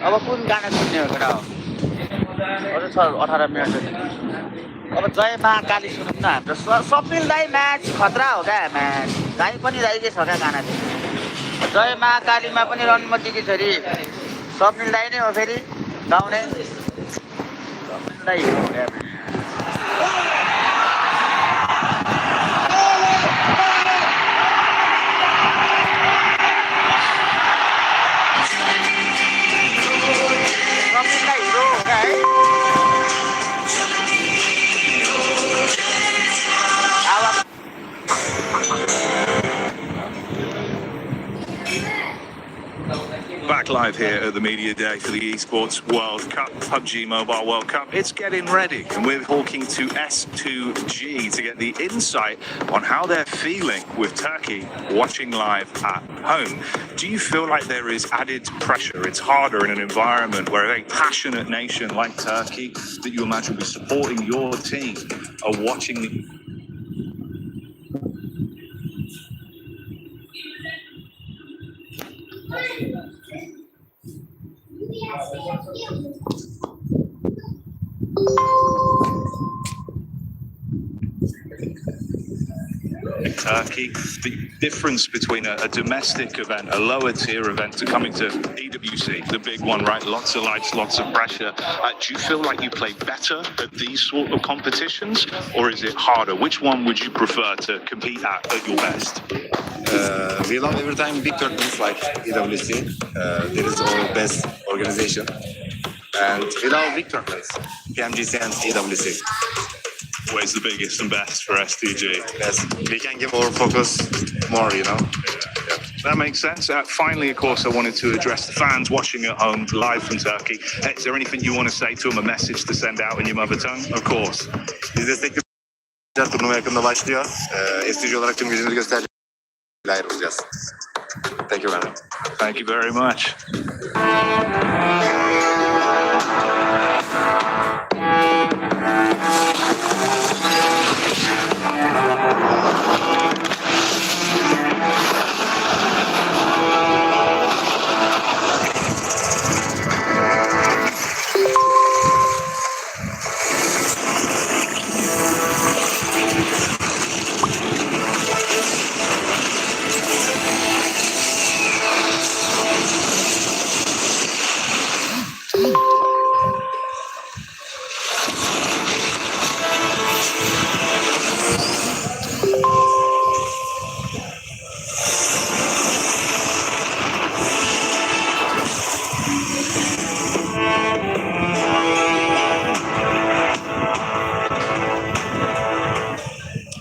अब कुन गाना सुन्ने हो केटा हो अझै छ 18 मिनट जति अब जय महाकाली सुनौँ न हाम्रो स्वप्निल दाई म्याच खतरा हो क्या म्याच दाई पनि दाइकै छ क्या गाना चाहिँ जय महाकालीमा पनि रनमतीकी छोरी स्वप्निल दाई नै हो फेरि गाउने स्वप्निल दाई हो क्या स्वप्निल दाई हिरो हो क्या है Back live here at the Media Day for the Esports World Cup, PUBG Mobile World Cup. It's getting ready, and we're talking to S2G to get the insight on how they're feeling with Turkey watching live at home. Do you feel like there is added pressure? It's harder in an environment where a very passionate nation like Turkey, that you imagine will be supporting your team, are watching the... Turkey, the difference between a domestic event, a lower tier event, to coming to EWC, the big one, right? Lots of lights, lots of pressure. Do you feel like you play better at these sort of competitions, or is it harder? Which one would you prefer to compete at your best? We love every time big tournaments like EWC. There is our best organization. And we love big tournaments, PMGC and EWC. Where's the biggest and best for S2G? Yes, we can give our focus more, you know. Yeah. That makes sense. Finally, of course, I wanted to address the fans watching at home live from Turkey. Is there anything you want to say to them, a message to send out in your mother tongue? Of course. Biz destekliyoruz. Turnuva yakında başlıyor. S2G olarak tüm gücümüzü göstereceğiz. Ayrılacağız. Thank you very much. Thank you very much.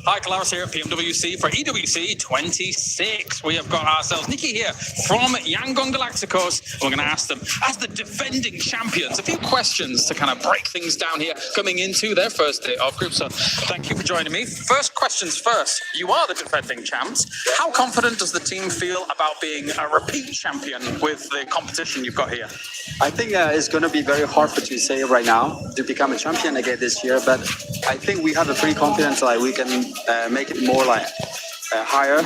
Hi, Claris here at PMWC for EWC 26. We have got ourselves Nikki here from Yangon Galacticos. We're going to ask them, as the defending champions, a few questions to kind of break things down here coming into their first day of group. So thank you for joining me. First questions first. You are the defending champs. How confident does the team feel about being a repeat champion with the competition you've got here? I think it's going to be very hard for to say right now to become a champion again this year, but I think we have a pretty confidence like we can make it more like higher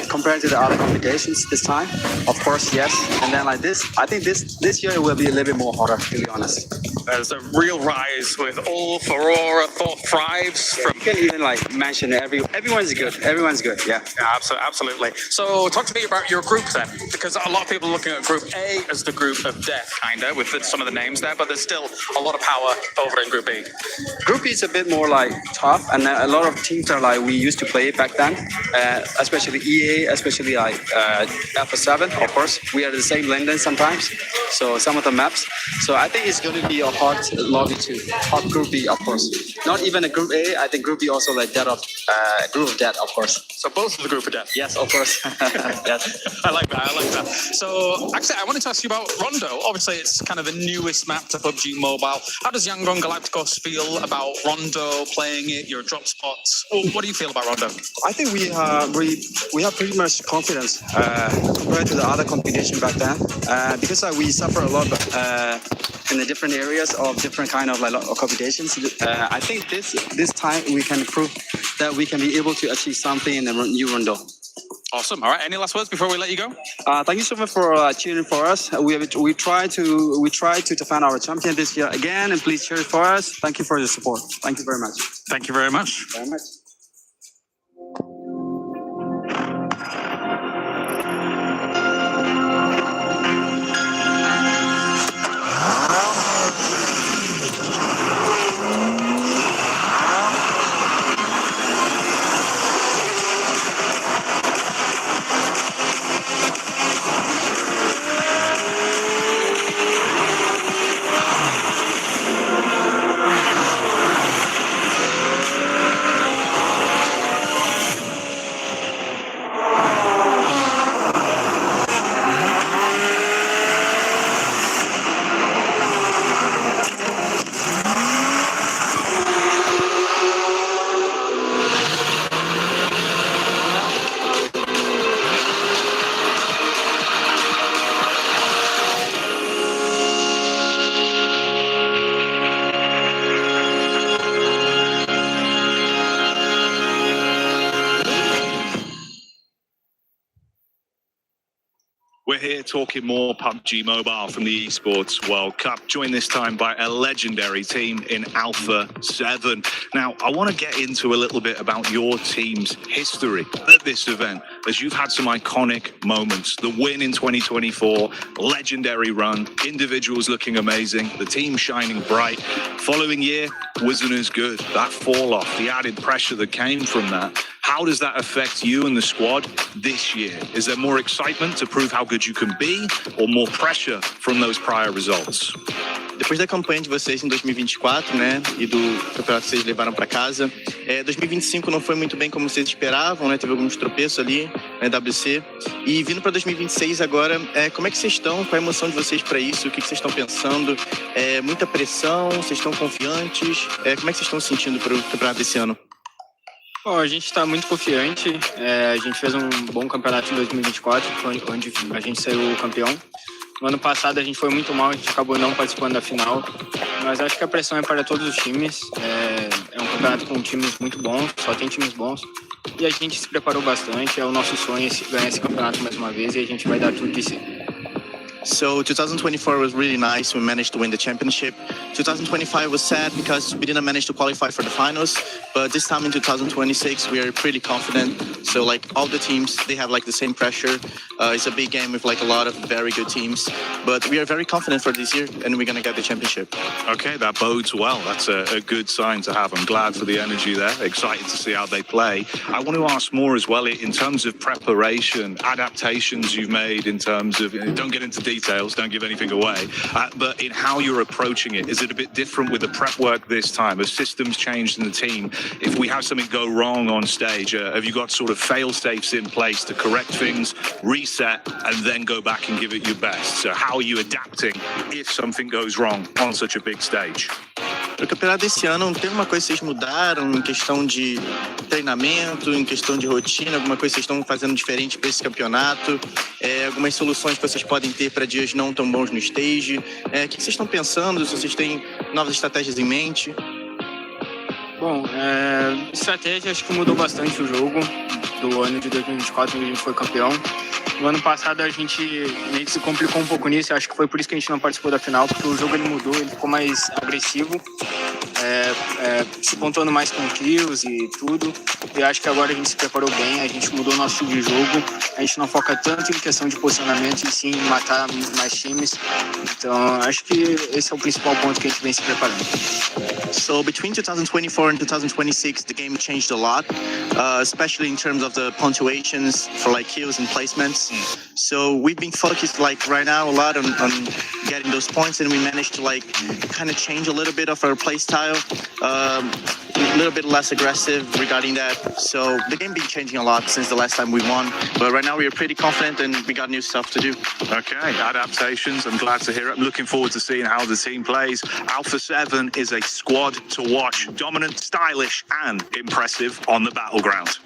compared to the other competitions this time. Of course, yes. And then like this, I think this year it will be a little bit more harder, to be honest. There's a real rise with all Furore, thrives from... You can even like mention everyone's good. Everyone's good, yeah. Yeah, absolutely. So talk to me about your group then, because a lot of people are looking at Group A as the group of death, kind of, with some of the names there, but there's still a lot of power over in Group B. Group B is a bit more like tough, and a lot of teams are like we used to play back then, especially EA, especially like Alpha 7, of course. We are the same London sometimes, so some of the maps. So I think it's going to be a hard lobby too. Hard Group B, of course. Not even a Group A. I think Group B also like that of Group of Death, of course. So both of the Group of Death. Yes, of course. Yes. I like that. So actually, I wanted to ask you about Rondo. Obviously, it's kind of the newest map to PUBG Mobile. How does Yangon Galacticos feel about Rondo playing it? Your drop spots. What do you feel about Rondo? I think we have pretty much confidence compared to the other competition back then because we suffer a lot in the different areas of different kind of like competitions. I think this time we can prove that we can be able to achieve something in the new Rondo. Awesome. All right. Any last words before we let you go? Thank you so much for cheering for us. We try to defend our champion this year again, and please cheer for us. Thank you for your support. Thank you very much. Thank you very much. Very much. We're here talking more PUBG Mobile from the Esports World Cup, joined this time by a legendary team in Alpha 7. Now, I want to get into a little bit about your team's history at this event, as you've had some iconic moments. The win in 2024, legendary run, individuals looking amazing, the team shining bright. Following year wasn't as good. That fall off, the added pressure that came from that. How does that affect you and the squad this year? Is there more excitement to prove how good you can be, or more pressure from those prior results? Depois da campanha de vocês em 2024, né, e do campeonato que vocês levaram para casa, 2025 não foi muito bem como vocês esperavam, né, teve alguns tropeços ali na WC, e vindo para 2026 agora, como é que vocês estão, qual a emoção de vocês para isso, o que vocês estão pensando, muita pressão, vocês estão confiantes, como é que vocês estão se sentindo para o campeonato desse ano? Bom, a gente está muito confiante, a gente fez um bom campeonato em 2024, onde a gente saiu campeão. No ano passado a gente foi muito mal, a gente acabou não participando da final, mas acho que a pressão é para todos os times, é um campeonato com times muito bons, só tem times bons, e a gente se preparou bastante, é o nosso sonho ganhar esse campeonato mais uma vez e a gente vai dar tudo de si. So 2024 was really nice. We managed to win the championship. 2025 was sad because we didn't manage to qualify for the finals. But this time in 2026, we are pretty confident. So like all the teams, they have like the same pressure. It's a big game with like a lot of very good teams. But we are very confident for this year, and we're gonna get the championship. Okay, that bodes well. That's a good sign to have. I'm glad for the energy there. Excited to see how they play. I want to ask more as well in terms of preparation, adaptations you've made in terms of, don't get into details, don't give anything away, but in how you're approaching it. Is it a bit different with the prep work this time? Have systems changed in the team? If we have something go wrong on stage, have you got sort of fail-safes in place to correct things, reset, and then go back and give it your best? So how are you adapting if something goes wrong on such a big stage? No campeonato desse ano, tem uma coisa que vocês mudaram em questão de treinamento, em questão de rotina, alguma coisa que vocês estão fazendo diferente para esse campeonato, algumas soluções que vocês podem ter para dias não tão bons no stage, o que vocês estão pensando, se vocês têm novas estratégias em mente? Bom, estratégia acho que mudou bastante o jogo do ano de 2024, onde a gente foi campeão. No ano passado a gente meio que se complicou um pouco nisso, acho que foi por isso que a gente não participou da final, porque o jogo ele mudou, ele ficou mais agressivo, se pontuando mais com kills e tudo. E acho que agora a gente se preparou bem, a gente mudou o nosso estilo de jogo, a gente não foca tanto em questão de posicionamento e sim em matar mais times. Então acho que esse é o principal ponto que a gente vem se preparando. So between 2024 and 2026, the game changed a lot, especially in terms of the punctuations for like kills and placements. So we've been focused like right now a lot on getting those points, and we managed to like kind of change a little bit of our play style, a little bit less aggressive regarding that. So the game been changing a lot since the last time we won, but right now we are pretty confident and we got new stuff to do. Okay, adaptations, I'm glad to hear it. I'm looking forward to seeing how the team plays. Alpha 7 is a squad to watch, dominant, stylish and impressive on the battleground.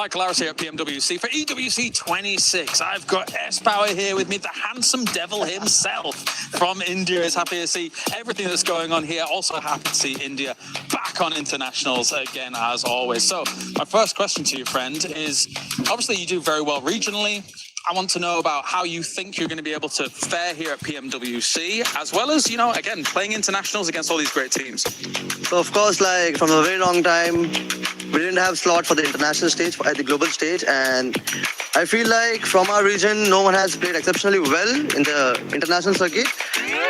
Hi, Claris here at PMWC for EWC 26. I've got S-Power here with me, the handsome devil himself from India. Is happy to see everything that's going on here. Also happy to see India back on internationals again, as always. So my first question to you, friend, is obviously you do very well regionally. I want to know about how you think you're going to be able to fare here at PMWC, as well as, you know, again, playing internationals against all these great teams. So of course, like from a very long time, we didn't have slot for the international stage, at the global stage, and I feel like from our region, no one has played exceptionally well in the international circuit.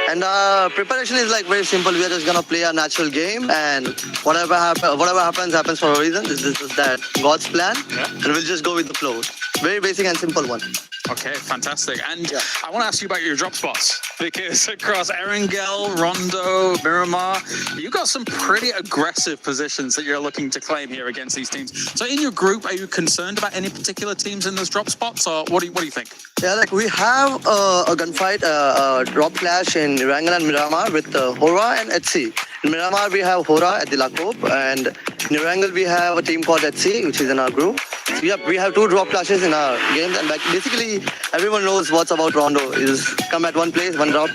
And our preparation is like very simple. We are just gonna play our natural game, and whatever happens for a reason. This is that God's plan, and we'll just go with the flow. Very basic and simple one. Okay, fantastic. And I want to ask you about your drop spots, because across Erangel, Rondo, Miramar, you've got some pretty aggressive positions that you're looking to claim here against these teams. So in your group, are you concerned about any particular teams in those drop spots, or what do you think? Yeah, like we have a gunfight, a drop clash in Erangel and Miramar with Hora and Etsy. In Miramar, we have Hora at the Lakob, and in Erangel, we have a team called Etsy, which is in our group. We have two drop clashes in our games, and like basically everyone knows what's about Rondo. You just come at one place, one drop,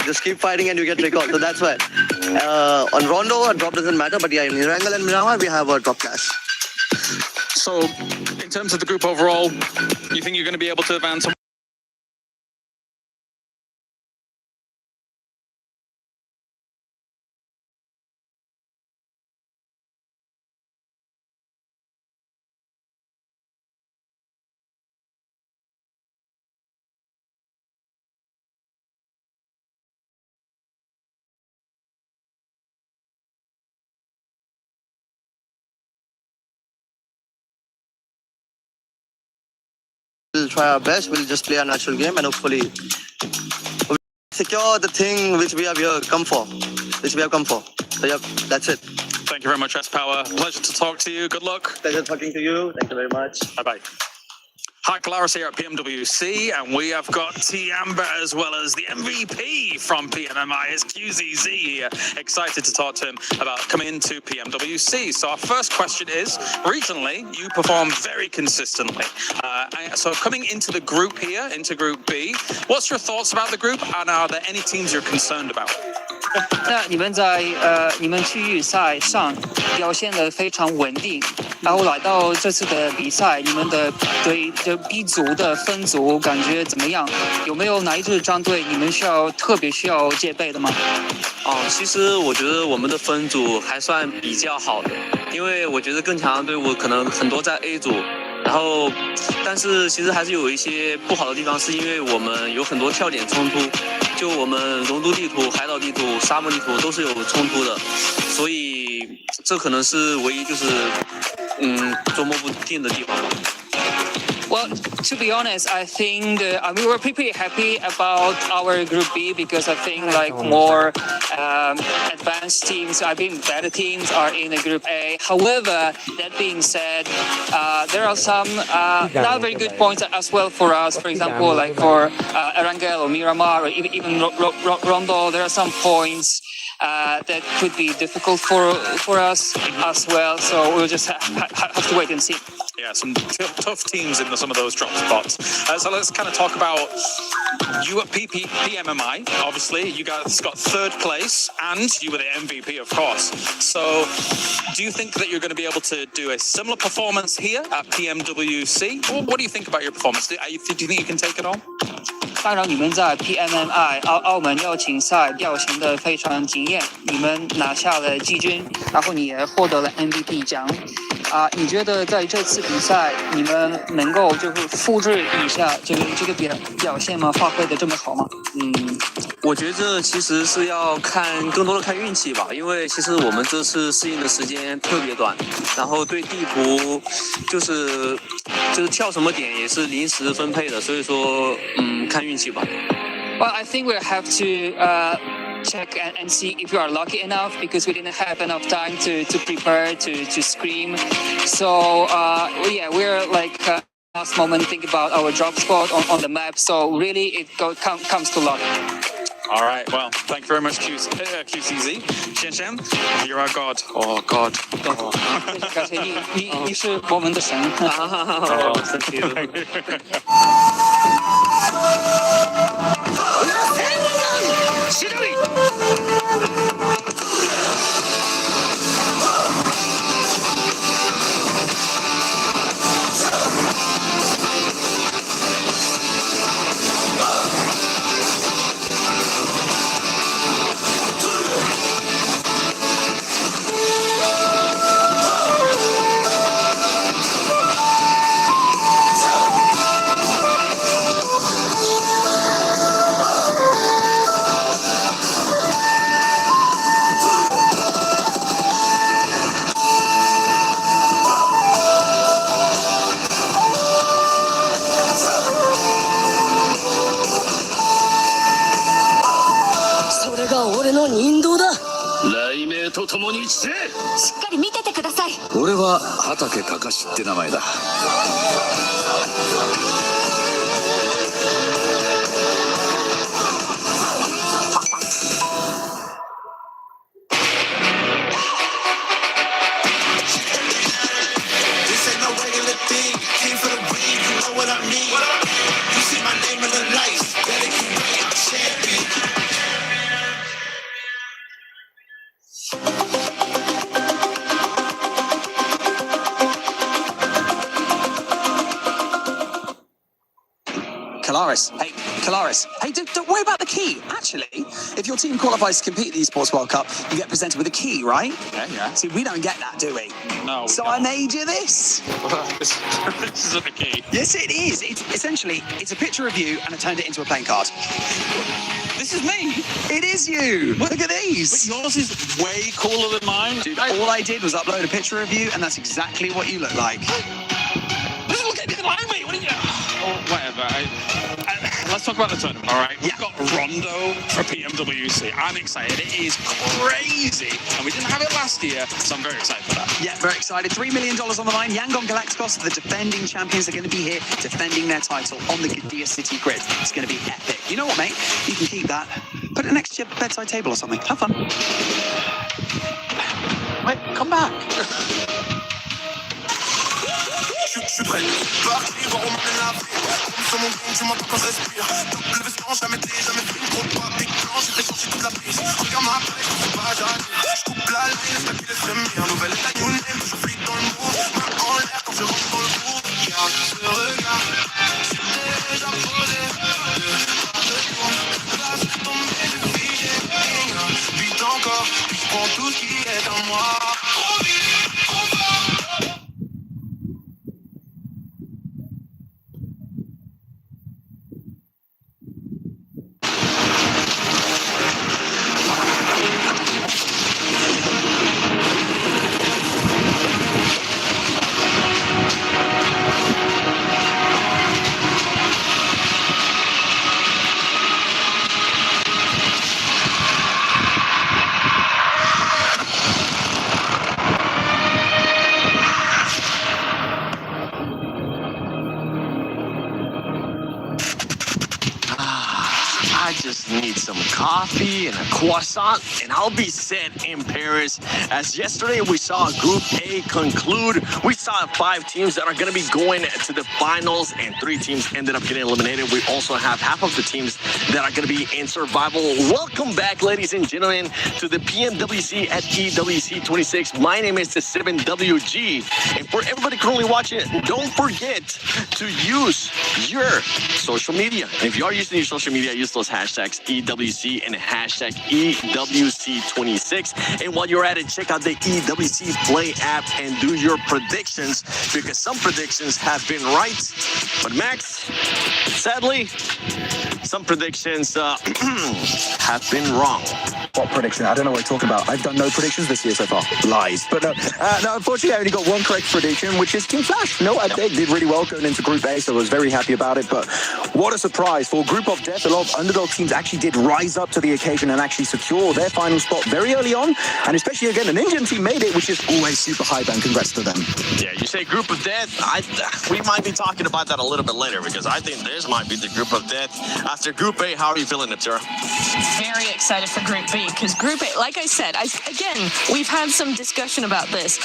just keep fighting and you get recalled. So that's why on Rondo a drop doesn't matter, but yeah, in Erangel and Miramar we have a drop clash. So in terms of the group overall, you think you're going to be able to advance? We'll try our best. We'll just play our natural game and hopefully secure the thing which we have come for. So yeah, that's it. Thank you very much, S-Power. Pleasure to talk to you. Good luck. Pleasure talking to you. Thank you very much. Bye-bye. Hi, Claris here at PMWC, and we have got T Amber as well as the MVP from PMMI, is QZZ here. Excited to talk to him about coming into PMWC. So our first question is, regionally, you perform very consistently. So coming into the group here, into Group B, what's your thoughts about the group, and are there any teams you're concerned about? 那你们在你们区域赛上表现得非常稳定，然后来到这次的比赛，你们的对这 B 组的分组感觉怎么样？有没有哪一支战队你们特别需要戒备的吗？其实我觉得我们的分组还算比较好的，因为我觉得更强的队伍可能很多在 A 组。然后，但是其实还是有一些不好的地方，是因为我们有很多跳点冲突，就我们龙都地图、海岛地图、沙漠地图都是有冲突的，所以这可能是唯一就是琢磨不定的地方吧。Well, to be honest, I think we were pretty happy about our Group B because I think like more advanced teams, I think better teams are in the Group A. However, that being said, there are some not very good points as well for us. For example, like for Erangel or Miramar or even Rondo, there are some points that could be difficult for us as well. So we'll just have to wait and see. Yeah, some tough teams in some of those drop spots. So let's kind of talk about you at PMMI. Obviously, you guys got third place, and you were the MVP, of course. So, do you think that you're going to be able to do a similar performance here at PMWC? What do you think about your performance? Do you think you can take it on? 当然，你们在 PMMI 澳门邀请赛表现得非常惊艳，你们拿下了季军，然后你也获得了 MVP 奖。你觉得在这次比赛，你们能够就是复制一下这个表现吗？发挥的这么好吗？我觉得其实是要更多的看运气吧，因为其实我们这次适应的时间特别短，然后对地图就是跳什么点也是临时分配的，所以说看运气吧。Well, I think we'll have to check and see if we are lucky enough because we didn't have enough time to prepare to scream. So yeah, we're like last moment think about our drop spot on the map. So really, it comes to luck. All right. Well, thank you very much, QCZ. Shen Shen, you're our god. Oh, god. 感谢你是我们的神。哦，thank you。それが俺の人道だ。雷鳴と共に散れ。しっかり見ててください。俺は畑隆って名前だ。Kalaris. Hey, Kalaris. Hey, don't worry about the key. Actually, if your team qualifies to compete at the Esports World Cup, you get presented with a key, right? Yeah. See, we don't get that, do we? No. So I made you this. This isn't a key. Yes, it is. It's a picture of you, and I turned it into a playing card. This is me. It is you. Look at these. But yours is way cooler than mine. Dude, all I did was upload a picture of you, and that's exactly what you look like. Doesn't look anything like me. What are you? Oh, whatever. Let's talk about the tournament, all right? We've got Rondo for PMWC. I'm excited. It is crazy. And we didn't have it last year, so I'm very excited for that. Yeah, very excited. $3 million on the line. Yangon Galacticos, the defending champions, are going to be here defending their title on the Gadia City grid. It's going to be epic. You know what, mate? You can keep that. Put it next to your bedside table or something. Have fun. Wait, come back. Je suis prêt, parti, voir au monde la vie. Comme sur mon game, tu m'entends quand je respire. Double veston, jamais plié, jamais pris. Trop de pas, big plan, j'ai fait changer toute la prise. Regarde ma plaie, je sais pas, j'arrive. Je coupe la ligne, laisse la vie, laisse remis. Un nouvel état, new name, toujours fluide dans le move. Main en l'air quand je rentre dans le groupe. Regarde ce regard, j'étais déjà posé. Pas de tour, là c'est tombé, j'ai figé. Vite encore, puis je prends tout ce qui est à moi. Trop vite, trop fort. I just need some coffee and a croissant, and I'll be set in Paris. As yesterday we saw Group A conclude. We saw 5 teams that are going to be going to the finals, and 3 teams ended up getting eliminated. We also have half of the teams that are going to be in survival. Welcome back, ladies and gentlemen, to the PMWC at EWC 26. My name is the 7WG, and for everybody currently watching, don't forget to use your social media. And if you are using your social media, use those hashtags EWC and hashtag EWC26. And while you're at it, check out the EWC Play app and do your predictions, because some predictions have been right. But Max, sadly, some predictions have been wrong. What prediction? I don't know what you're talking about. I've done no predictions this year so far. Lies. But no, unfortunately, I only got one correct prediction, which is Team Flash. No, they did really well going into Group A, so I was very happy about it. But what a surprise. For Group of Death, a lot of underdog teams actually did rise up to the occasion and actually secure their final spot very early on. And especially, again, an Indian team made it, which is always super hype, and congrats to them. Yeah, you say Group of Death. We might be talking about that a little bit later because I think this might be the Group of Death. After Group A, how are you feeling, Natara? Very excited for Group B because Group A, like I said, again, we've had some discussion about this.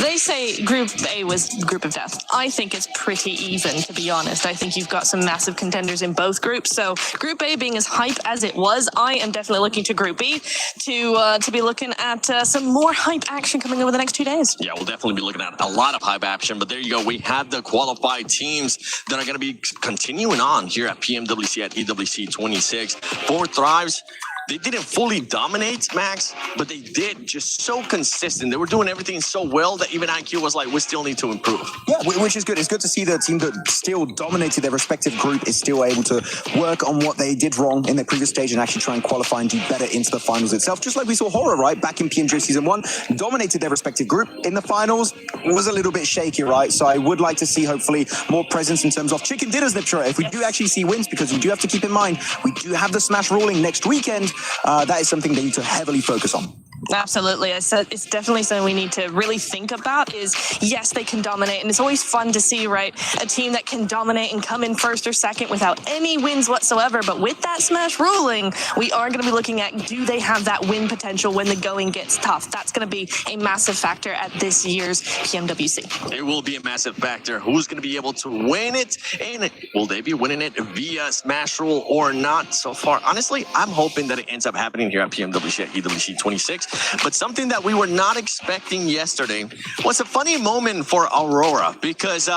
They say Group A was Group of Death. I think it's pretty even, to be honest. I think you've got some massive contenders in both groups. So Group A being as hype as it was, I am definitely looking to Group B to be looking at some more hype action coming over the next 2 days. Yeah, we'll definitely be looking at a lot of hype action. But there you go. We have the qualified teams that are going to be continuing on here at PMWC at EWC 26. For Thrives, they didn't fully dominate, Max, but they did just so consistent. They were doing everything so well that even IQ was like, we still need to improve. Yeah, which is good. It's good to see the team that still dominated their respective group is still able to work on what they did wrong in their previous stage and actually try and qualify and do better into the finals itself. Just like we saw Horror, right, back in PMJ Season 1, dominated their respective group. In the finals, was a little bit shaky, right? So I would like to see, hopefully, more presence in terms of chicken dinners, Niptra. If we do actually see wins, because we do have to keep in mind, we do have the Smash ruling next weekend. That is something they need to heavily focus on. Absolutely. I said it's definitely something we need to really think about is, yes, they can dominate. And it's always fun to see, right, a team that can dominate and come in first or second without any wins whatsoever. But with that Smash ruling, we are going to be looking at, do they have that win potential when the going gets tough? That's going to be a massive factor at this year's PMWC. It will be a massive factor. Who's going to be able to win it? And will they be winning it via Smash rule or not so far? Honestly, I'm hoping that it ends up happening here at PMWC at EWC 26. But something that we were not expecting yesterday was a funny moment for Aurora because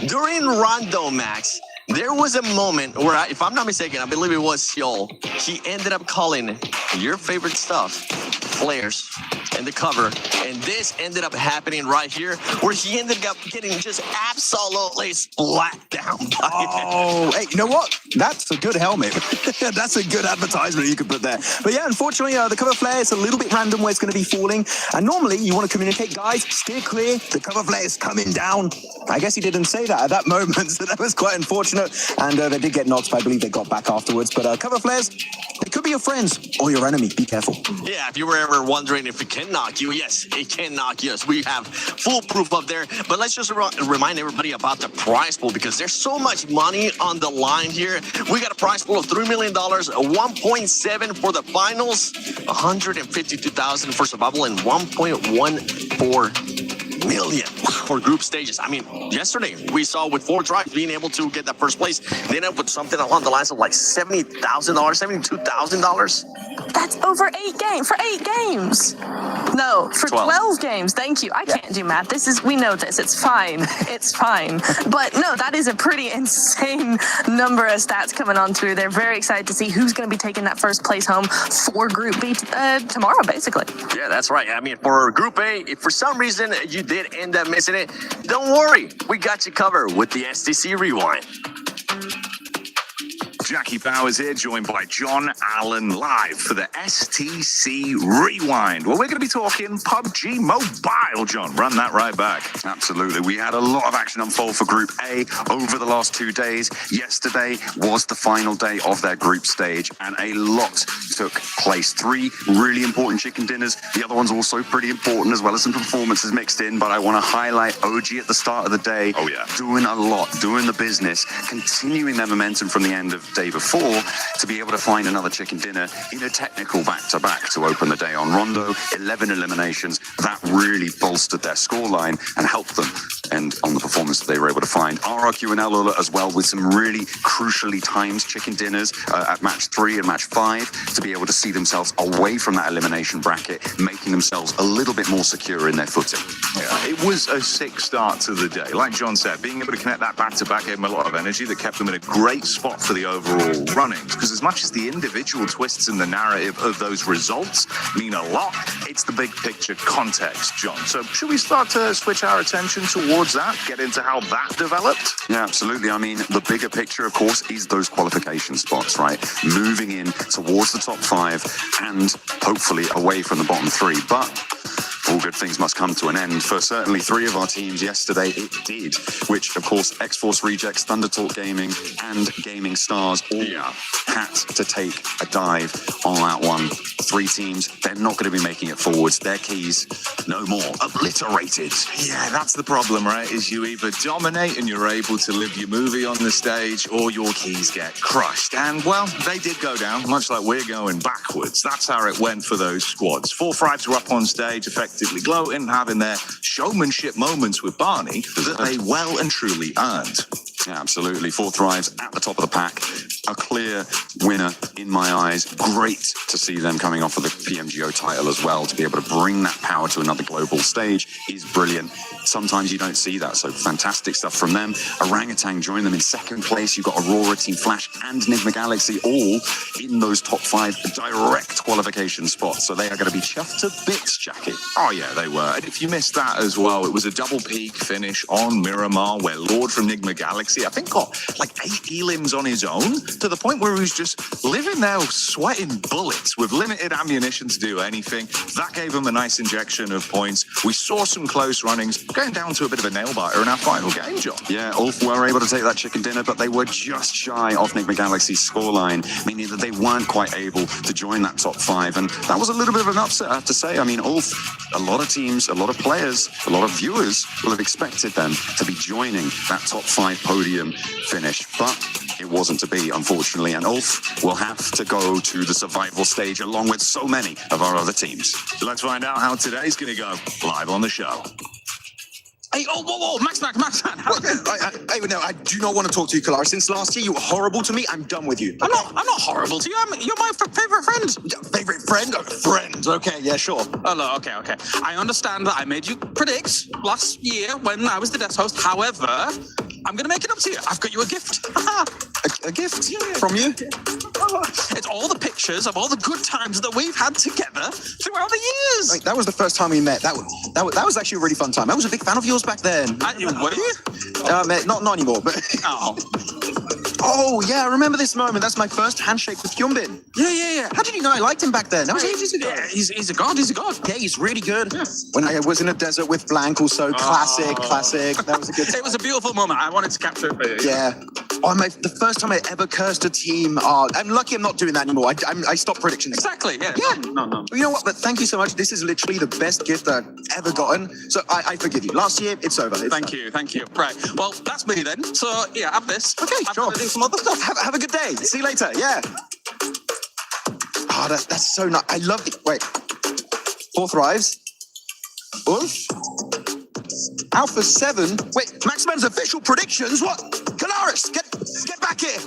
during Rondo, Max, there was a moment where, if I'm not mistaken, I believe it was Seoul. He ended up calling your favorite stuff flares and the cover. And this ended up happening right here where he ended up getting just absolutely splat down by it. Hey, you know what? That's a good helmet. That's a good advertisement you could put there. But yeah, unfortunately, the cover flare is a little bit random where it's going to be falling. And normally you want to communicate, guys, steer clear. The cover flare is coming down. I guess he didn't say that at that moment, so that was quite unfortunate. And they did get knocked, but I believe they got back afterwards. But cover flares, they could be your friends or your enemy. Be careful. Yeah, if you were ever wondering if it can knock you, yes, it can knock you. Yes, we have full proof up there. But let's just remind everybody about the prize pool because there's so much money on the line here. We got a prize pool of $3 million, 1.7 for the finals, 152,000 for survival, and 1.14 million for group stages. I mean, yesterday we saw with 4 Drives being able to get that first place. They ended up with something along the lines of like $70,000, $72,000. That's over 8 games for 8 games. No, for 12 games. Thank you. I can't do math. We know this. It's fine. It's fine. But no, that is a pretty insane number of stats coming on through. They're very excited to see who's going to be taking that first place home for Group B tomorrow, basically. Yeah, that's right. I mean, for Group A, if for some reason you did end up missing it, don't worry. We got you covered with the STC Rewind. Jackie Bowers here, joined by John Allen live for the STC Rewind. Well, we're going to be talking PUBG Mobile, John. Run that right back. Absolutely. We had a lot of action unfold for Group A over the last 2 days. Yesterday was the final day of their group stage, and a lot took place. 3 really important chicken dinners. The other one's also pretty important, as well as some performances mixed in, but I want to highlight OG at the start of the day. Oh, yeah. Doing a lot, doing the business, continuing their momentum from the end of day before to be able to find another chicken dinner in a technical back-to-back to open the day on Rondo. 11 eliminations. That really bolstered their scoreline and helped them and on the performance that they were able to find. RRQ and Lula as well with some really crucially timed chicken dinners at match 3 and match 5 to be able to see themselves away from that elimination bracket, making themselves a little bit more secure in their footing. Yeah, it was a sick start to the day. Like John said, being able to connect that back-to-back gave them a lot of energy that kept them in a great spot for the overall runnings. Because as much as the individual twists in the narrative of those results mean a lot, it's the big picture context, John. So should we start to switch our attention towards towards that? Get into how that developed? Yeah, absolutely. I mean, the bigger picture, of course, is those qualification spots, right? Moving in towards the top 5 and hopefully away from the bottom 3. But all good things must come to an end. For certainly 3 of our teams yesterday, it did, which, of course, X-Force Rejects, Thunder Talk Gaming, and Gaming Stars all had to take a dive on that one. 3 teams, they're not going to be making it forwards. Their keys, no more, obliterated. Yeah, that's the problem, right? Is you either dominate and you're able to live your movie on the stage, or your keys get crushed. And, well, they did go down, much like we're going backwards. That's how it went for those squads. 4 Thrives were up on stage, effectively gloating, having their showmanship moments with Barney that they well and truly earned. Yeah, absolutely. 4 Thrives at the top of the pack. A clear winner in my eyes. Great to see them coming off of the PMGO title as well. To be able to bring that power to another global stage is brilliant. Sometimes you don't see that, so fantastic stuff from them. Orangutan joined them in 2nd place. You've got Aurora, Team Flash, and Enigma Galaxy all in those top 5 direct qualification spots. So they are going to be chuffed to bits, Jackie. Oh, yeah, they were. And if you missed that as well, it was a double peak finish on Miramar, where Lord from Enigma Galaxy, I think, got like 8 elims on his own, to the point where he was just living there sweating bullets with limited ammunition to do anything. That gave him a nice injection of points. We saw some close runnings, going down to a bit of a nail biter in our final game, John. Yeah, Ulf were able to take that chicken dinner, but they were just shy of Enigma Galaxy's scoreline, meaning that they weren't quite able to join that top 5. And that was a little bit of an upset, I have to say. I mean, Ulf, a lot of teams, a lot of players, a lot of viewers will have expected them to be joining that top 5 podium finish, but it wasn't to be, unfortunately, and Ulf will have to go to the survival stage along with so many of our other teams. Let's find out how today's going to go live on the show. Hey, whoa, Max. Hey, no, I do not want to talk to you, Kalara. Since last year, you were horrible to me. I'm done with you. I'm not horrible to you. You're my favorite friend. Favorite friend? Friend. Okay, yeah, sure. Oh, no, okay. I understand that I made you predict last year when I was the guest host. However, I'm going to make it up to you. I've got you a gift. A gift? Yeah. From you? It's all the pictures of all the good times that we've had together throughout the years. Like, that was the first time we met. That was actually a really fun time. I was a big fan of yours back then. Were you? Not anymore, but... Oh. Oh, yeah, I remember this moment. That's my first handshake with Hyunbin. Yeah. How did you know I liked him back then? That was ages ago. Yeah, he's a god. Yeah, he's really good. Yeah. When I was in a desert with Blank also, classic. That was a good time. It was a beautiful moment. I wanted to capture it for you. Yeah. Oh, the first time I ever cursed a team. I'm lucky I'm not doing that anymore. I stopped predictions. Exactly, yeah. No. You know what? But thank you so much. This is literally the best gift I've ever gotten. So I forgive you. Last year, it's over. Thank you. Right. Well, that's me then. So, yeah, have this. Okay, sure. Do some other stuff. Have a good day. See you later. Yeah. Oh, that's so nice. I love it. Wait. 4 Thrives. Ulf. Alpha 7. Wait, Maxman's official predictions. What? Kalaris, get back here.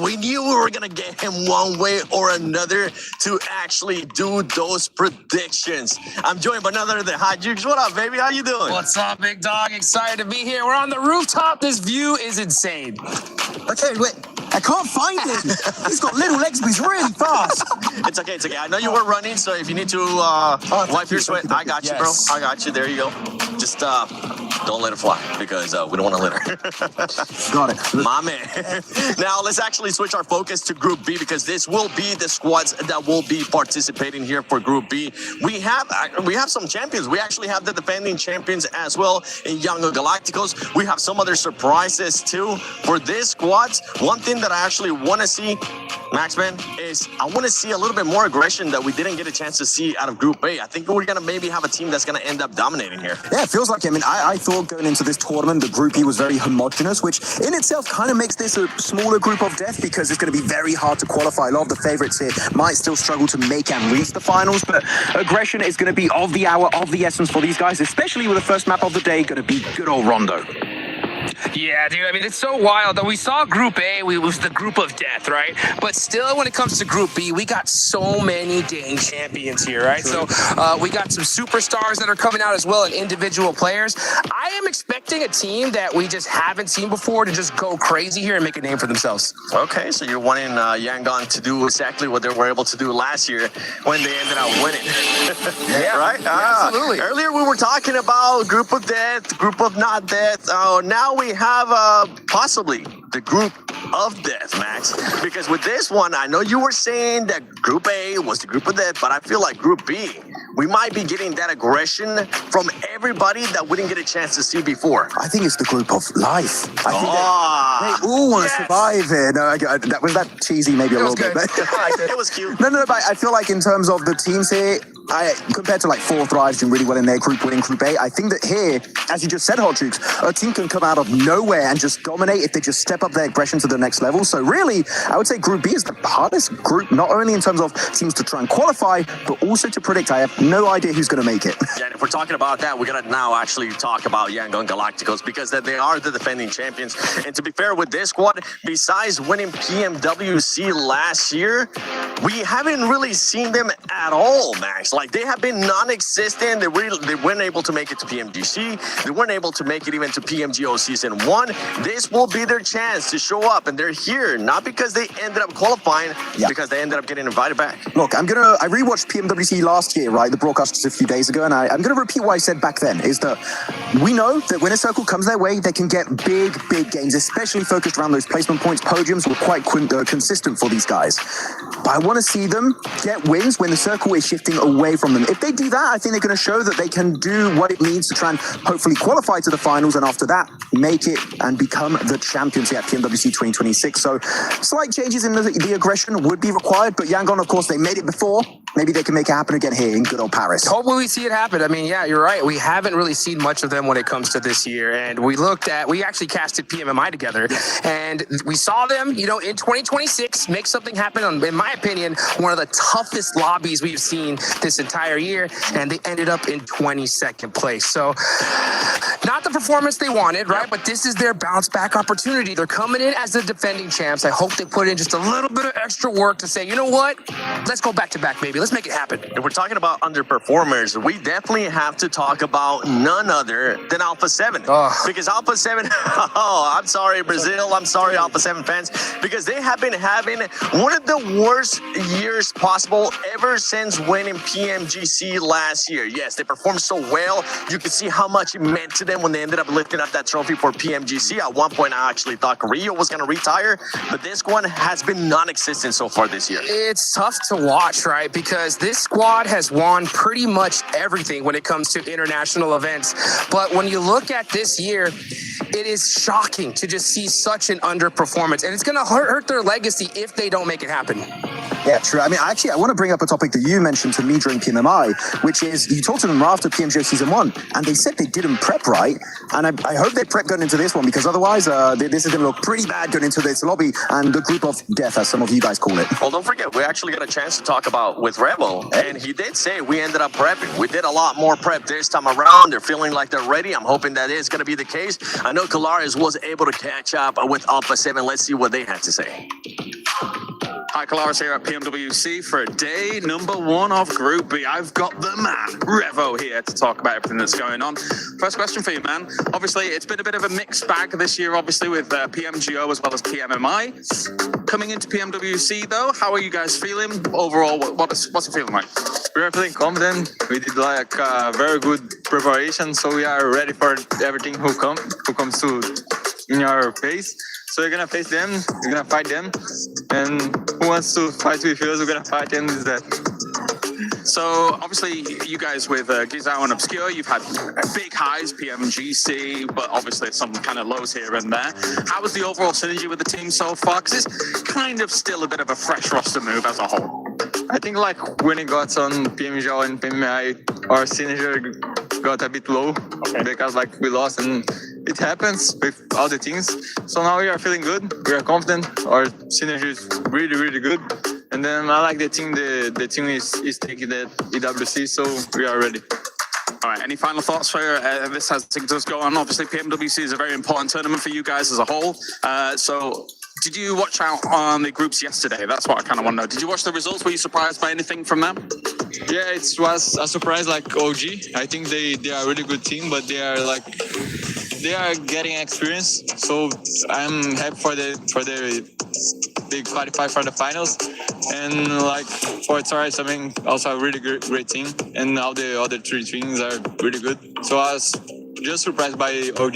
We knew we were going to get him one way or another to actually do those predictions. I'm joined by none other than Hi Jukes. What up, baby? How you doing? What's up, big dog? Excited to be here. We're on the rooftop. This view is insane. Okay, wait. I can't find him. He's got little legs, but he's really fast. It's okay. I know you were running, so if you need to wipe your sweat, I got you, bro. I got you. There you go. Just don't let it fly, because we don't want to litter. Got it. My man. Now, let's actually switch our focus to Group B, because this will be the squads that will be participating here for Group B. We have some champions. We actually have the defending champions as well in Young Galacticos. We have some other surprises, too, for this squads. One thing that I actually want to see, Maxman, is I want to see a little bit more aggression that we didn't get a chance to see out of Group A. I think we're going to maybe have a team that's going to end up dominating here. Yeah, it feels like, I thought going into this tournament, the Group E was very homogenous, which in itself kind of makes this a smaller group of death, because it's going to be very hard to qualify. A lot of the favorites here might still struggle to make and reach the finals, but aggression is going to be of the hour, of the essence for these guys, especially with the first map of the day going to be good old Rondo. Yeah, dude, it's so wild that we saw Group A, we was the group of death, right? But still, when it comes to Group B, we got so many dang champions here, right? True. So we got some superstars that are coming out as well, and individual players. I am expecting a team that we just haven't seen before to just go crazy here and make a name for themselves. Okay, so you're wanting Yangon to do exactly what they were able to do last year when they ended up winning. Yeah, right? Absolutely. Earlier we were talking about group of death, group of not death. Now we have possibly the group of death, Max. Because with this one, I know you were saying that Group A was the group of death, but I feel like Group B, we might be getting that aggression from everybody that we didn't get a chance to see before. I think it's the group of life. I think they all want to survive here. No, that was that cheesy, maybe a little bit. But it was cute. No, but I feel like in terms of the teams here, compared to like Fourth Rise doing really well in their group winning Group A, I think that here, as you just said, Hot Jukes, a team can come out of nowhere and just dominate if they just step up their aggression to the next level. So really, I would say Group B is the hardest group, not only in terms of teams to try and qualify, but also to predict. I have no idea who's going to make it. Yeah, and if we're talking about that, we're going to now actually talk about Yangon Galacticos because they are the defending champions. And to be fair with this squad, besides winning PMWC last year, we haven't really seen them at all, Max. Like, they have been non-existent. They weren't able to make it to PMGC. They weren't able to make it even to PMGO Season 1. This will be their chance to show up, and they're here, not because they ended up qualifying, because they ended up getting invited back. Look, I rewatched PMWC last year, right? The broadcast was a few days ago, and I'm going to repeat what I said back then, is that we know that when a circle comes their way, they can get big gains, especially focused around those placement points. Podiums were quite consistent for these guys. But I want to see them get wins when the circle is shifting away from them. If they do that, I think they're going to show that they can do what it needs to try and hopefully qualify to the finals, and after that, make it and become the champions at PMWC 2026. So slight changes in the aggression would be required, but Yangon, of course, they made it before. Maybe they can make it happen again here in good old Paris. Hopefully we see it happen. I mean, yeah, you're right. We haven't really seen much of them when it comes to this year. And we actually casted PMMI together, and we saw them, in 2026 make something happen on, in my opinion, one of the toughest lobbies we've seen this entire year. And they ended up in 22nd place. So not the performance they wanted, right? But this is their bounce back opportunity. They're coming in as the defending champs. I hope they put in just a little bit of extra work to say, you know what? Let's go back to back, baby. Let's make it happen. If we're talking about underperformers, we definitely have to talk about none other than Alpha 7. Because Alpha 7, I'm sorry, Brazil. I'm sorry, Alpha 7 fans, because they have been having one of the worst years possible ever since winning PMGC last year. Yes, they performed so well. You could see how much it meant to them when they ended up lifting up that trophy for PMGC. At one point, I actually thought Rio was going to retire, but this one has been non-existent so far this year. It's tough to watch, right? Because this squad has won pretty much everything when it comes to international events. But when you look at this year, it is shocking to just see such an underperformance. And it's going to hurt their legacy if they don't make it happen. Yeah, true. I mean, actually, I want to bring up a topic that you mentioned to me during PMMI, which is you talked to them after PMGO Season 1, and they said they didn't prep right. And I hope they prep going into this one, because otherwise this is going to look pretty bad going into this lobby and the group of death, as some of you guys call it. Well, don't forget, we actually got a chance to talk about with Rebel, and he did say we ended up prepping. We did a lot more prep this time around. They're feeling like they're ready. I'm hoping that is going to be the case. I know Kalaris was able to catch up with Alpha 7. Let's see what they had to say. Hi, Kalaris here at PMWC for day number 1 of Group B. I've got the man, Revo, here to talk about everything that's going on. First question for you, man. Obviously, it's been a bit of a mixed bag this year, obviously, with PMGO as well as PMMI. Coming into PMWC, though, how are you guys feeling overall? What's it feeling like? We are feeling confident. We did like a very good preparation, so we are ready for everything who comes to in our face. So we're gonna face them, we're gonna fight them, and who wants to fight with us, we're gonna fight them is that. So obviously you guys with Gizao and Obscure, you've had big highs, PMGC, but obviously some kind of lows here and there. How was the overall synergy with the team so far? Because it's kind of still a bit of a fresh roster move as a whole. I think like when it got on PMGO and PMI, our synergy got a bit low because like we lost, and it happens with all the teams. So now we are feeling good. We are confident. Our synergy is really, really good. And then I like the team. The team is taking the EWC, so we are ready. All right, any final thoughts for this as things does go on? Obviously, PMWC is a very important tournament for you guys as a whole. So did you watch out on the groups yesterday? That's what I kind of want to know. Did you watch the results? Were you surprised by anything from them? Yeah, it was a surprise like OG. I think they are a really good team, but they are getting experience. So I'm happy for their they qualify for the finals. And like for Taurus, I mean, also a really great team, and all the other three teams are really good. So I was just surprised by OG.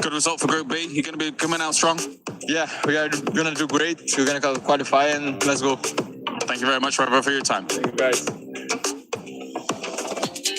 Good result for Group B. You're going to be coming out strong. Yeah, we are gonna do great. We're gonna qualify and let's go. Thank you very much, Revo, for your time. Thank you, guys.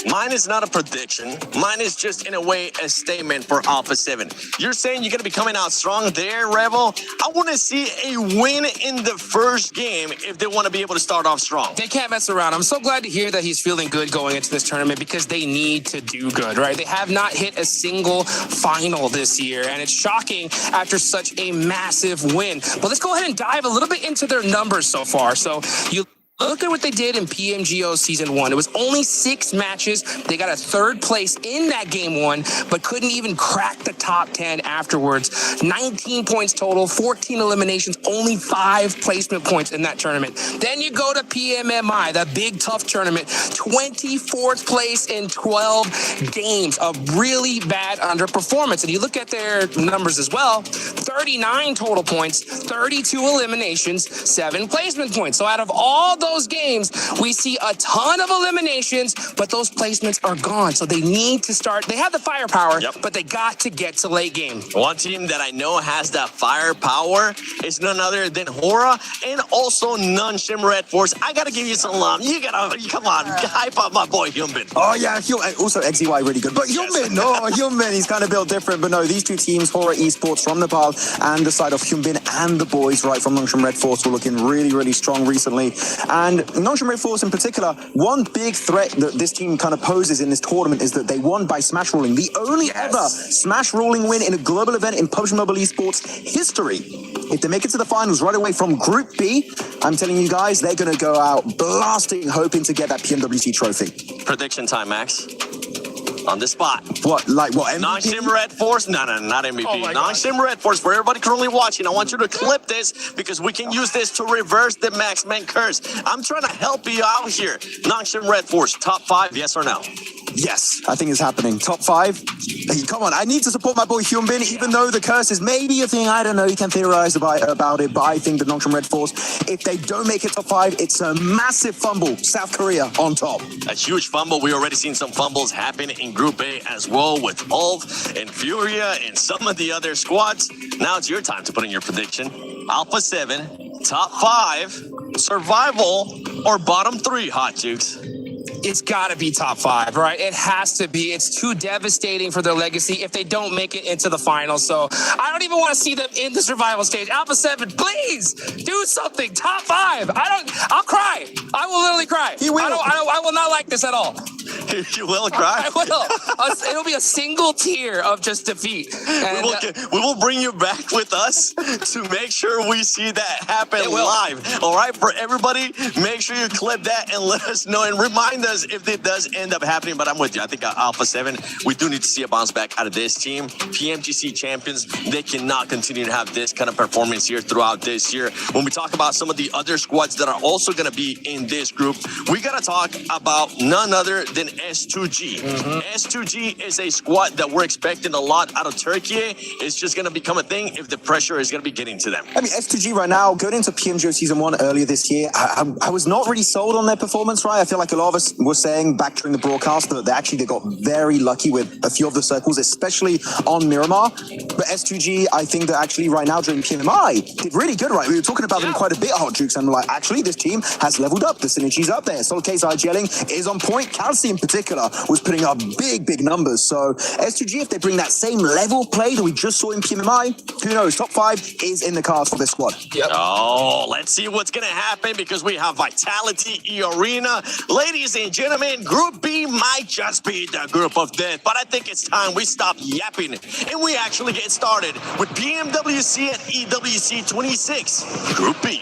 Mine is not a prediction. Mine is just, in a way, a statement for Alpha 7. You're saying you're going to be coming out strong there, Revo? I want to see a win in the first game if they want to be able to start off strong. They can't mess around. I'm so glad to hear that he's feeling good going into this tournament because they need to do good, right? They have not hit a single final this year, and it's shocking after such a massive win. But let's go ahead and dive a little bit into their numbers so far. So you look at what they did in PMGO Season 1. It was only 6 matches. They got a 3rd place in that Game 1, but couldn't even crack the top 10 afterwards. 19 points total, 14 eliminations, only 5 placement points in that tournament. Then you go to PMMI, the big tough tournament, 24th place in 12 games. A really bad underperformance. And you look at their numbers as well, 39 total points, 32 eliminations, 7 placement points. So out of all those games, we see a ton of eliminations, but those placements are gone. So they need to start. They have the firepower, but they got to get to late game. One team that I know has that firepower is none other than Hora and also Nunshim Red Force. I got to give you some love. You got to, come on, hype up my boy Hyunbin. Oh, yeah. Also, XEY really good. But Hyunbin, Hyunbin, he's kind of built different. But no, these two teams, Hora Esports from Nepal and the side of Hyunbin and the boys, right, from Nunshim Red Force, were looking really, really strong recently. And Nunshim Red Force in particular, one big threat that this team kind of poses in this tournament is that they won by smash ruling. The only ever smash ruling win in a global event in PUBG Mobile Esports history. If they make it to the finals right away from Group B, I'm telling you guys, they're going to go out blasting, hoping to get that PMWC trophy. Prediction time, Max. On the spot. What, like what? Nunshim Red Force? No, not MVP. Nunshim Red Force. For everybody currently watching, I want you to clip this because we can use this to reverse the Maxman curse. I'm trying to help you out here. Nunshim Red Force, top 5, yes or no? Yes, I think it's happening. Top 5. Hey, come on, I need to support my boy Hyunbin, even though the curse is maybe a thing. I don't know, you can theorize about it, but I think the Nunshim Red Force, if they don't make it top 5, it's a massive fumble. South Korea on top. A huge fumble. We already seen some fumbles happen in Group A as well with Ulf and Furia and some of the other squads. Now it's your time to put in your prediction. Alpha 7, top 5, survival, or bottom 3, Hot Jukes? It's got to be top 5, right? It has to be. It's too devastating for their legacy if they don't make it into the finals. So I don't even want to see them in the survival stage. Alpha 7, please do something. Top 5. I'll cry. I will literally cry. You will. I will not like this at all. You will cry? I will. It'll be a single tear of just defeat. And, we will bring you back with us to make sure we see that happen live. All right, for everybody, make sure you clip that and let us know and remind us if it does end up happening. But I'm with you. I think Alpha 7, we do need to see a bounce back out of this team. PMGC champions, they cannot continue to have this kind of performance here throughout this year. When we talk about some of the other squads that are also going to be in this group, we got to talk about none other than S2G. S2G is a squad that we're expecting a lot out of Turkey. It's just going to become a thing if the pressure is going to be getting to them. I mean, S2G right now, going into PMGO Season 1 earlier this year, I was not really sold on their performance, right? I feel like a lot of us were saying back during the broadcast that they got very lucky with a few of the circles, especially on Miramar. But S2G, I think that actually right now during PMI did really good, right? We were talking about them quite a bit, Hot Jukes, and like, actually, this team has leveled up. The synergy's up there. Soul K's IGLing is on point. Calci in particular was putting up big numbers. So S2G, if they bring that same level of play that we just saw in PMI, who knows? Top 5 is in the cards for this squad. Oh, let's see what's going to happen because we have Vitality, E-Arena. Ladies and gentlemen, Group B might just be the group of death, but I think it's time we stop yapping and we actually get started with PMWC and EWC 26, Group B.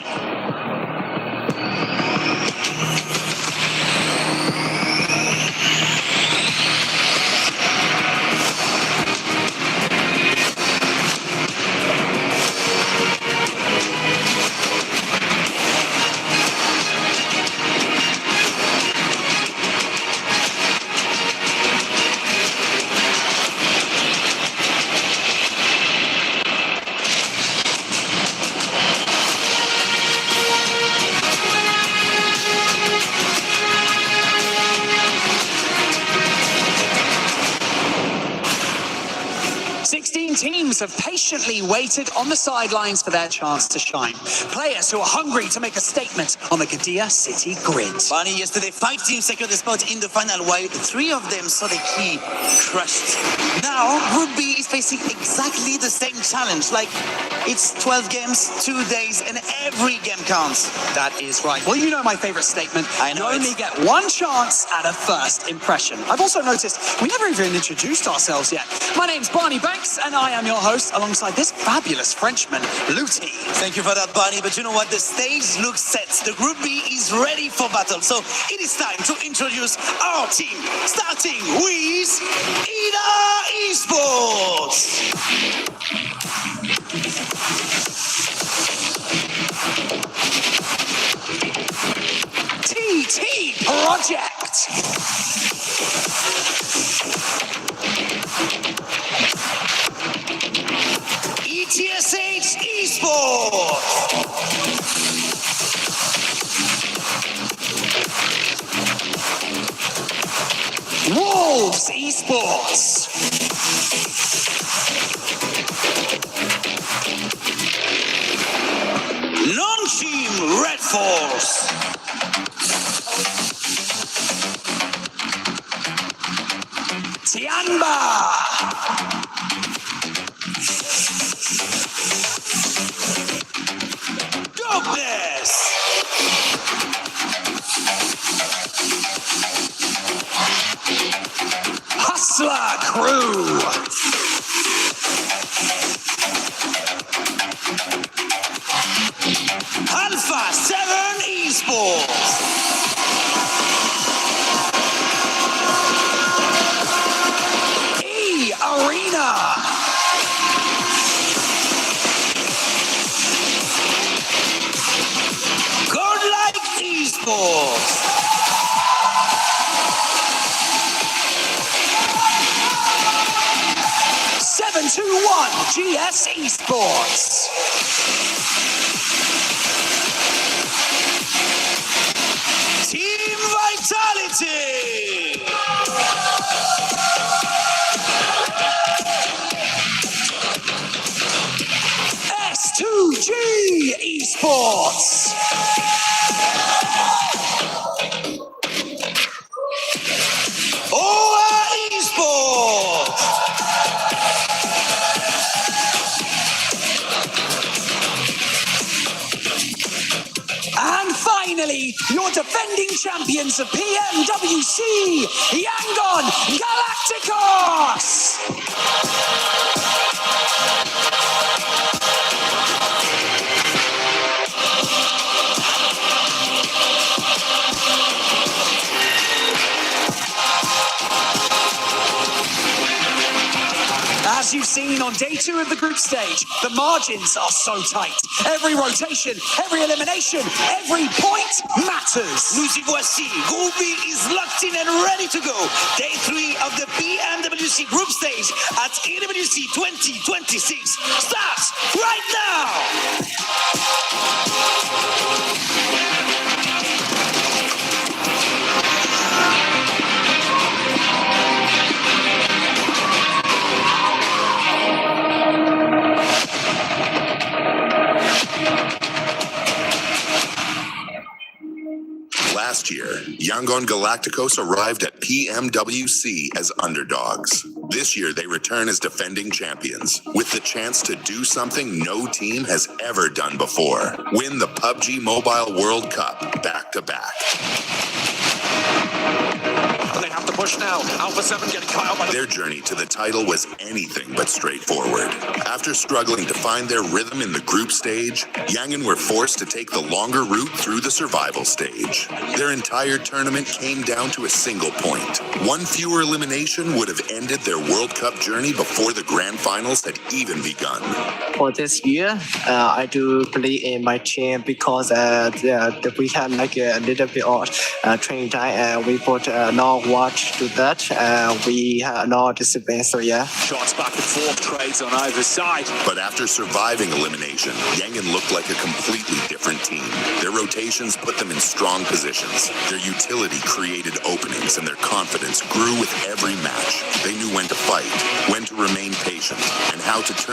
Young teams have patiently waited on the sidelines for their chance to shine. Players who are hungry to make a statement on the Gdynia City grid. Barney, yesterday 5 teams secured a spot in the final while 3 of them saw the key crushed. Now, Group B is facing exactly the same challenge. Like, it's 12 games, 2 days, and every game counts. That is right. Well, you know my favorite statement. I know you only get one chance at a first impression. I've also noticed we never even introduced ourselves yet. My name's Barney Banks, and I am your host alongside this fabulous Frenchman, Luti. Thank you for that, Barney. But you know what? The stage looks set. The Group B is ready for battle. So it is time to introduce our team, starting with Ida Esports. TT Project. ETSH Esports. Wolves Esports. Non-Team Red Force. Tianba. Darkness. Hustler Crew. Alpha 7 Esports. Arena. Godlike Esports. GS Esports. Team Vitality. S2G Esports. OA Esports. And finally, your defending champions of PMWC, Yangon Galacticos! As you've seen on day 2 of the group stage, the margins are so tight. Every rotation, every elimination, every point matters. Nous y voici. Group B is locked in and ready to go. Day 3 of the PMWC group stage at EWC 2026 starts right now. Last year, Yangon Galacticos arrived at PMWC as underdogs. This year, they return as defending champions, with the chance to do something no team has ever done before. Win the PUBG Mobile World Cup back-to-back. They have to push now. Alpha 7 getting cut out by Their journey to the title was anything but straightforward. After struggling to find their rhythm in the group stage, Yangon were forced to take the longer route through the survival stage. Their entire tournament came down to a single point. One fewer elimination would have ended their World Cup journey before the grand finals had even begun. for this year, I do believe in my team because we have like a little bit of training time and we put no watch to that. We have no discipline, so yeah. Shots back and forth, trades on either side. But after surviving elimination, Yangon looked like a completely different team. Their rotations put them in strong positions. Their utility created openings and their confidence grew with every match. They knew when to fight, when to remain patient, and how to turn